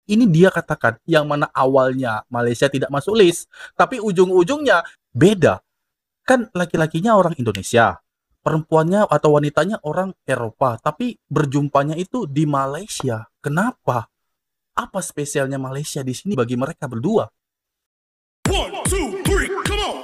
Ini dia katakan, yang mana awalnya Malaysia tidak masuk list, tapi ujung-ujungnya beda. Kan laki-lakinya orang Indonesia, perempuannya atau wanitanya orang Eropa, tapi berjumpanya itu di Malaysia. Kenapa? Apa spesialnya Malaysia di sini bagi mereka berdua? One, two, three, come on!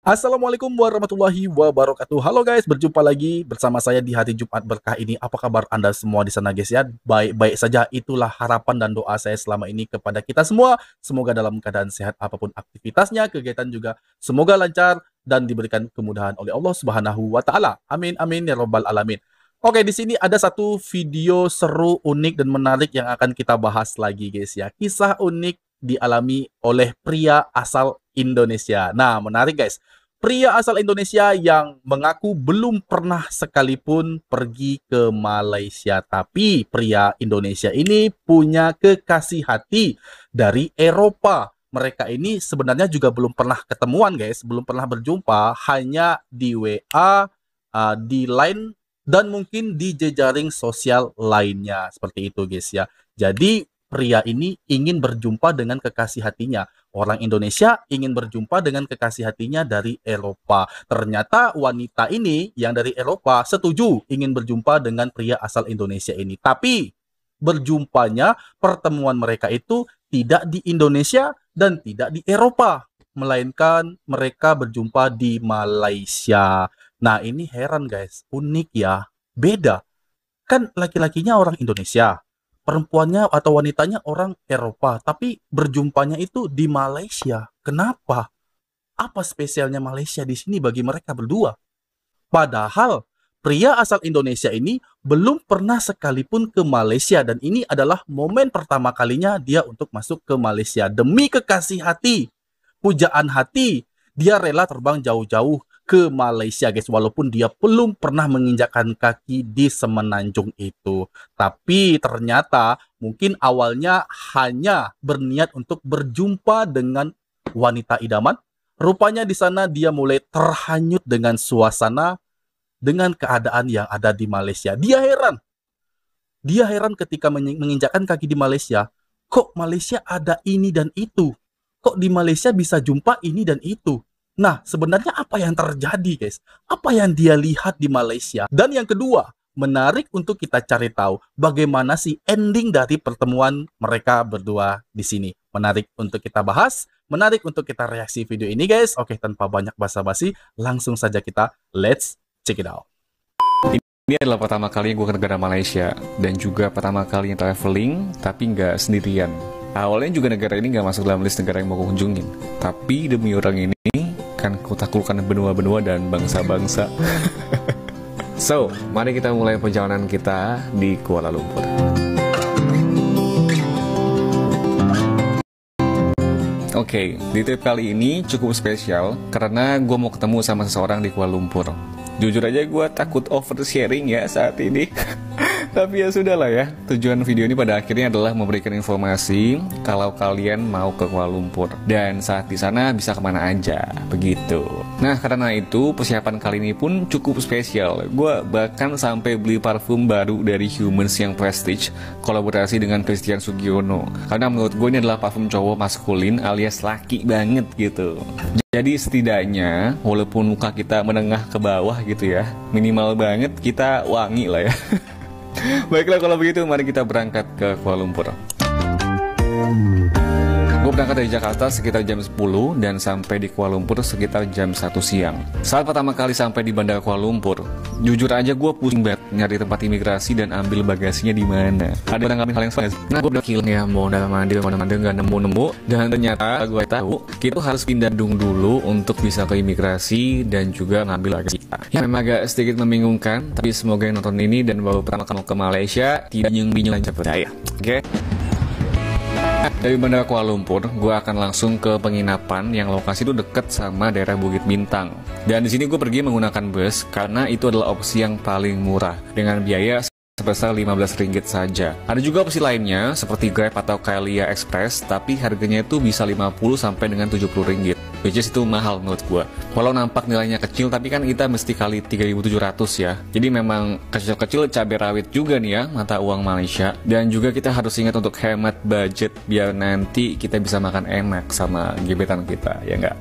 Assalamualaikum warahmatullahi wabarakatuh. Halo guys, berjumpa lagi bersama saya di hari Jumat berkah ini. Apa kabar Anda semua di sana guys ya? Baik-baik saja, itulah harapan dan doa saya selama ini kepada kita semua. Semoga dalam keadaan sehat apapun aktivitasnya, kegiatan juga semoga lancar dan diberikan kemudahan oleh Allah Subhanahu wa taala. Amin amin ya rabbal alamin. Oke, di sini ada satu video seru, unik dan menarik yang akan kita bahas lagi guys ya. Kisah unik dialami oleh pria asal Indonesia. Nah, menarik guys. Pria asal Indonesia yang mengaku belum pernah sekalipun pergi ke Malaysia. Tapi pria Indonesia ini punya kekasih hati dari Eropa. Mereka ini sebenarnya juga belum pernah ketemuan guys. Belum pernah berjumpa. Hanya di WA, di Line, dan mungkin di jejaring sosial lainnya. Seperti itu guys ya. Jadi pria ini ingin berjumpa dengan kekasih hatinya. Orang Indonesia ingin berjumpa dengan kekasih hatinya dari Eropa. Ternyata wanita ini yang dari Eropa setuju ingin berjumpa dengan pria asal Indonesia ini. Tapi berjumpanya, pertemuan mereka itu tidak di Indonesia dan tidak di Eropa, melainkan mereka berjumpa di Malaysia. Nah, ini heran guys, unik ya, beda. Kan laki-lakinya orang Indonesia, perempuannya atau wanitanya orang Eropa, tapi berjumpanya itu di Malaysia. Kenapa? Apa spesialnya Malaysia di sini bagi mereka berdua? Padahal pria asal Indonesia ini belum pernah sekalipun ke Malaysia, dan ini adalah momen pertama kalinya dia untuk masuk ke Malaysia. Demi kekasih hati, pujaan hati, dia rela terbang jauh-jauh ke Malaysia guys, walaupun dia belum pernah menginjakkan kaki di semenanjung itu. Tapi ternyata mungkin awalnya hanya berniat untuk berjumpa dengan wanita idaman. Rupanya di sana dia mulai terhanyut dengan suasana, dengan keadaan yang ada di Malaysia. Dia heran ketika menginjakkan kaki di Malaysia. Kok Malaysia ada ini dan itu? Kok di Malaysia bisa jumpa ini dan itu? Nah, sebenarnya apa yang terjadi guys? Apa yang dia lihat di Malaysia? Dan yang kedua, menarik untuk kita cari tahu bagaimana sih ending dari pertemuan mereka berdua di sini. Menarik untuk kita bahas, menarik untuk kita reaksi video ini guys. Oke, tanpa banyak basa-basi, langsung saja kita let's check it out. Ini adalah pertama kali gue ke negara Malaysia, dan juga pertama kali traveling tapi nggak sendirian. Awalnya juga negara ini nggak masuk dalam list negara yang mau gue kunjungin, tapi demi orang ini kan ku taklukkan benua-benua dan bangsa-bangsa. So, mari kita mulai perjalanan kita di Kuala Lumpur. Oke, di trip kali ini cukup spesial karena gue mau ketemu sama seseorang di Kuala Lumpur. Jujur aja gue takut oversharing ya saat ini. Tapi ya sudahlah ya, tujuan video ini pada akhirnya adalah memberikan informasi kalau kalian mau ke Kuala Lumpur, dan saat di sana bisa kemana aja, begitu. Nah, karena itu persiapan kali ini pun cukup spesial. Gue bahkan sampai beli parfum baru dari Humans yang Prestige, kolaborasi dengan Christian Sugiono. Karena menurut gue ini adalah parfum cowok maskulin alias laki banget gitu. Jadi setidaknya walaupun muka kita menengah ke bawah gitu ya, minimal banget kita wangi lah ya. Baiklah kalau begitu, mari kita berangkat ke Kuala Lumpur. Gue berangkat dari Jakarta sekitar jam 10 dan sampai di Kuala Lumpur sekitar jam 1 siang. Saat pertama kali sampai di Bandara Kuala Lumpur, jujur aja gue pusing banget nyari tempat imigrasi dan ambil bagasinya di mana. Ada orang ngambil hal yang sama. Nah, gue udah kilang ya, mau dalam mandi nggak nemu-nemu, dan ternyata gue tahu kita harus pindah dulu untuk bisa ke imigrasi dan juga ngambil bagasi. Ya memang agak sedikit membingungkan, tapi semoga yang nonton ini dan baru pertama kali ke Malaysia tidak bingung lancar percaya. Oke? Dari Bandara Kuala Lumpur, gue akan langsung ke penginapan yang lokasi itu deket sama daerah Bukit Bintang. Dan di sini gue pergi menggunakan bus karena itu adalah opsi yang paling murah dengan biaya sebesar Rp15 saja. Ada juga opsi lainnya seperti Grab atau Kalia Express, tapi harganya itu bisa Rp50 sampai dengan Rp70. which is itu mahal menurut gua. Walau nampak nilainya kecil, tapi kan kita mesti kali 3.700 ya. Jadi memang kecil-kecil cabai rawit juga nih ya, mata uang Malaysia. Dan juga kita harus ingat untuk hemat budget, biar nanti kita bisa makan enak sama gebetan kita, ya nggak?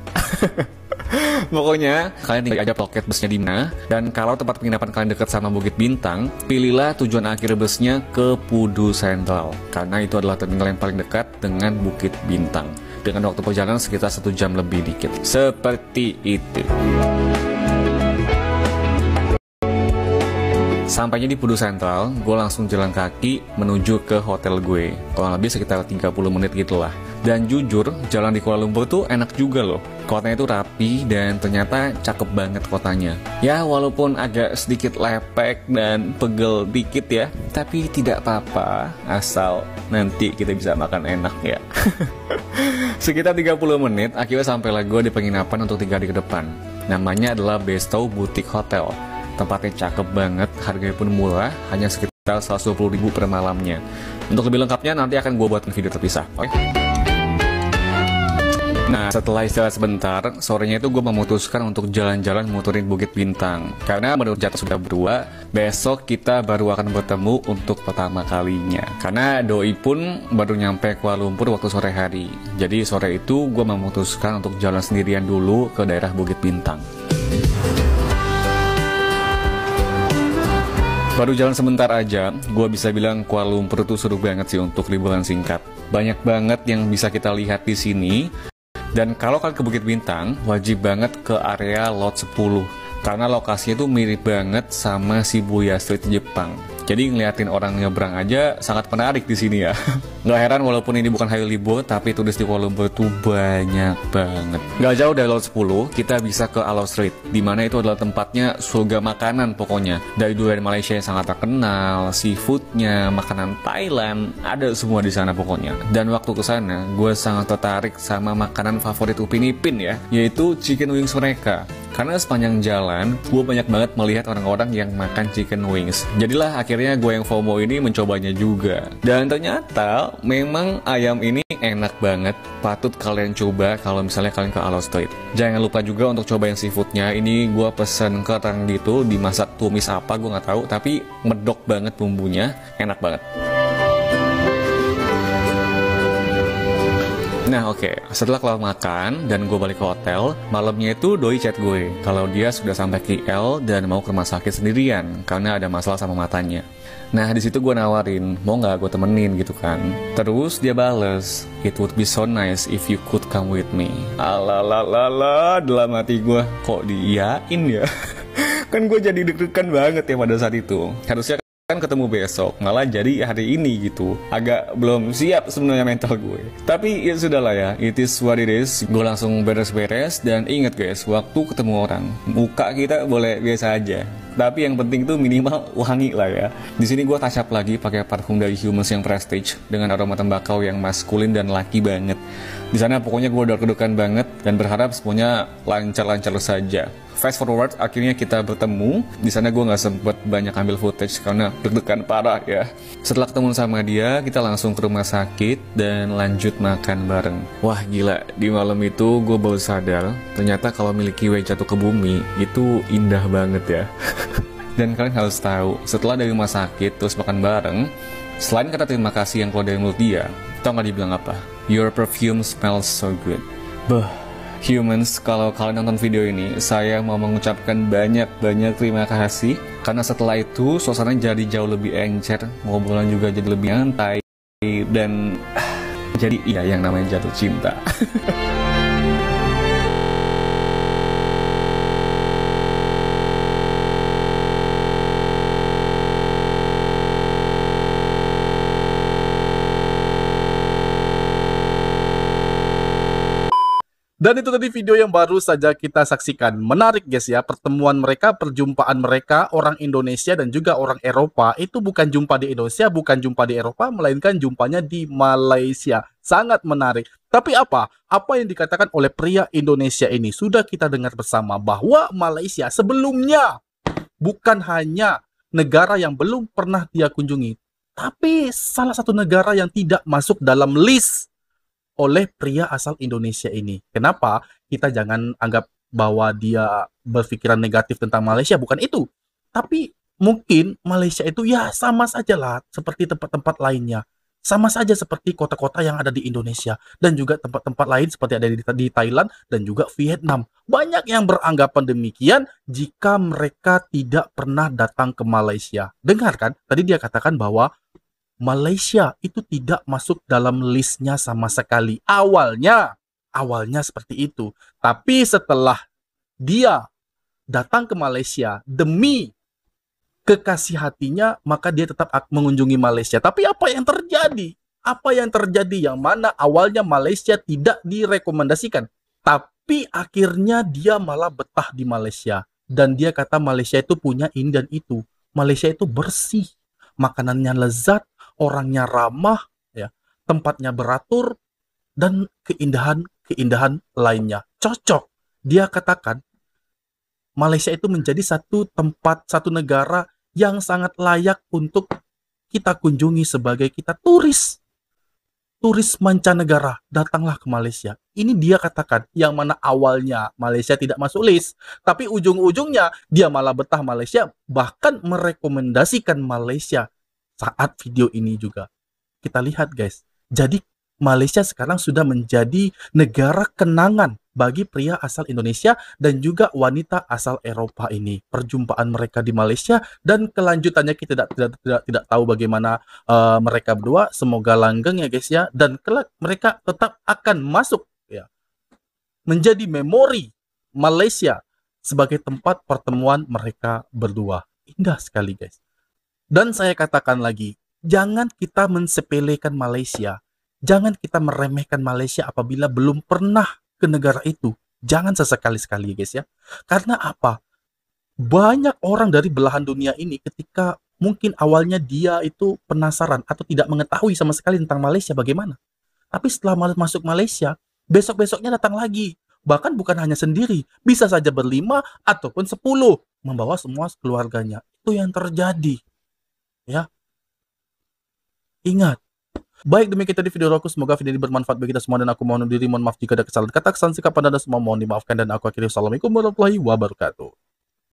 Pokoknya kalian tinggal aja loket busnya di mana. Dan kalau tempat penginapan kalian dekat sama Bukit Bintang, pilihlah tujuan akhir busnya ke Pudu Sentral, karena itu adalah terminal yang paling dekat dengan Bukit Bintang, dengan waktu perjalanan sekitar 1 jam lebih dikit. Seperti itu. Sampainya di Pudu Sentral, gue langsung jalan kaki menuju ke hotel gue. Kurang lebih sekitar 30 menit gitu lah. Dan jujur, jalan di Kuala Lumpur tuh enak juga loh. Kotanya itu rapi dan ternyata cakep banget kotanya. Ya walaupun agak sedikit lepek dan pegel dikit ya, tapi tidak apa-apa asal nanti kita bisa makan enak ya. Sekitar 30 menit, akhirnya sampailah gue di penginapan untuk 3 hari ke depan. Namanya adalah Bestow Boutique Hotel. Tempatnya cakep banget, harganya pun murah, hanya sekitar 120.000 per malamnya. Untuk lebih lengkapnya nanti akan gue buatin video terpisah, oke? Nah, setelah istirahat sebentar, sorenya itu gue memutuskan untuk jalan-jalan muterin Bukit Bintang. Karena menurut jadwal sudah berdua, besok kita baru akan bertemu untuk pertama kalinya. Karena doi pun baru nyampe Kuala Lumpur waktu sore hari. Jadi sore itu gue memutuskan untuk jalan sendirian dulu ke daerah Bukit Bintang. Baru jalan sebentar aja, gue bisa bilang Kuala Lumpur itu seru banget sih untuk liburan singkat. Banyak banget yang bisa kita lihat di sini. Dan kalau kalian ke Bukit Bintang, wajib banget ke area Lot 10. Karena lokasinya itu mirip banget sama Shibuya Street Jepang. Jadi ngeliatin orang nyebrang aja sangat menarik di sini ya. Nggak heran walaupun ini bukan hari libur, tapi turis di Kuala Lumpur tuh banyak banget. Nggak jauh dari Lot 10, kita bisa ke Alo Street, di mana itu adalah tempatnya surga makanan pokoknya. Dari durian Malaysia yang sangat terkenal, seafoodnya, makanan Thailand, ada semua di sana pokoknya. Dan waktu ke sana, gue sangat tertarik sama makanan favorit Upin Ipin ya, yaitu chicken wings mereka. Karena sepanjang jalan, gue banyak banget melihat orang-orang yang makan chicken wings. Jadilah akhirnya gue yang FOMO ini mencobanya juga. Dan ternyata memang ayam ini enak banget. Patut kalian coba kalau misalnya kalian ke Alo Street. Jangan lupa juga untuk coba yang seafoodnya. Ini gue pesen kerang gitu, dimasak tumis apa gue nggak tahu. Tapi medok banget bumbunya, enak banget. Nah oke, setelah kelar makan dan gue balik ke hotel, malamnya itu doi chat gue kalau dia sudah sampai KL dan mau ke rumah sakit sendirian karena ada masalah sama matanya. Nah di situ gue nawarin, mau nggak gue temenin gitu kan. Terus dia bales, it would be so nice if you could come with me. Alalalala, dalam hati gue, kok diiyain ya? Kan gue jadi deg-degan banget ya pada saat itu. Harusnya kan ketemu besok, malah jadi hari ini gitu. Agak belum siap sebenarnya mental gue. Tapi ya sudahlah ya, it is what it is. Gue langsung beres-beres dan inget guys, waktu ketemu orang, muka kita boleh biasa aja. Tapi yang penting tuh minimal wangi lah ya. Di sini gue touch up lagi pakai parfum dari Humans yang Prestige dengan aroma tembakau yang maskulin dan laki banget. Di sana pokoknya gue udah kedukan banget dan berharap semuanya lancar-lancar saja. Fast forward, akhirnya kita bertemu. Di sana gue nggak sempet banyak ambil footage karena deg-degan parah ya. Setelah ketemu sama dia, kita langsung ke rumah sakit dan lanjut makan bareng. Wah gila, di malam itu gue baru sadar ternyata kalau miliki Kiwi jatuh ke bumi itu indah banget ya. Dan kalian harus tahu, setelah dari rumah sakit terus makan bareng, selain kata terima kasih yang keluar dari mulut dia, tau gak dibilang apa? Your perfume smells so good. Humans, kalau kalian nonton video ini, saya mau mengucapkan banyak-banyak terima kasih. Karena setelah itu, suasana jadi jauh lebih encer, ngobrolan juga jadi lebih santai, dan jadi iya yang namanya jatuh cinta. Dan itu tadi video yang baru saja kita saksikan. Menarik guys ya, pertemuan mereka, perjumpaan mereka, orang Indonesia dan juga orang Eropa. Itu bukan jumpa di Indonesia, bukan jumpa di Eropa, melainkan jumpanya di Malaysia. Sangat menarik. Tapi apa? Apa yang dikatakan oleh pria Indonesia ini? Sudah kita dengar bersama bahwa Malaysia sebelumnya bukan hanya negara yang belum pernah dia kunjungi, tapi salah satu negara yang tidak masuk dalam list oleh pria asal Indonesia ini. Kenapa? Kita jangan anggap bahwa dia berpikiran negatif tentang Malaysia, bukan itu. Tapi mungkin Malaysia itu ya sama saja lah seperti tempat-tempat lainnya. Sama saja seperti kota-kota yang ada di Indonesia dan juga tempat-tempat lain seperti ada di Thailand dan juga Vietnam. Banyak yang beranggapan demikian jika mereka tidak pernah datang ke Malaysia. Dengar kan, tadi dia katakan bahwa Malaysia itu tidak masuk dalam listnya sama sekali. Awalnya seperti itu. Tapi setelah dia datang ke Malaysia demi kekasih hatinya, maka dia tetap mengunjungi Malaysia. Tapi apa yang terjadi? Apa yang terjadi yang mana awalnya Malaysia tidak direkomendasikan, tapi akhirnya dia malah betah di Malaysia. Dan dia kata Malaysia itu punya ini dan itu. Malaysia itu bersih, makanannya lezat, orangnya ramah, ya, tempatnya beratur, dan keindahan lainnya. Cocok. Dia katakan Malaysia itu menjadi satu tempat, satu negara yang sangat layak untuk kita kunjungi sebagai kita turis mancanegara. Datanglah ke Malaysia. Ini dia katakan yang mana awalnya Malaysia tidak masuk list, tapi ujung-ujungnya dia malah betah Malaysia, bahkan merekomendasikan Malaysia saat video ini juga. Kita lihat guys, jadi Malaysia sekarang sudah menjadi negara kenangan bagi pria asal Indonesia dan juga wanita asal Eropa ini. Perjumpaan mereka di Malaysia dan kelanjutannya kita tidak tahu bagaimana mereka berdua. Semoga langgeng ya guys ya, dan kelak mereka tetap akan masuk ya menjadi memori Malaysia sebagai tempat pertemuan mereka berdua. Indah sekali guys. Dan saya katakan lagi, jangan kita mensepelekan Malaysia. Jangan kita meremehkan Malaysia apabila belum pernah ke negara itu. Jangan sesekali-sekali guys ya. Karena apa? Banyak orang dari belahan dunia ini ketika mungkin awalnya dia itu penasaran atau tidak mengetahui sama sekali tentang Malaysia bagaimana. Tapi setelah masuk Malaysia, besok-besoknya datang lagi. Bahkan bukan hanya sendiri, bisa saja berlima ataupun 10, membawa semua keluarganya. Itu yang terjadi. Ya. Ingat. Baik, demikian tadi video aku. Semoga video ini bermanfaat bagi kita semua dan aku mohon diri, mohon maaf jika ada kesalahan kata, kesalahan sikap pada Anda semua mohon dimaafkan dan aku akhiri. Assalamualaikum warahmatullahi wabarakatuh.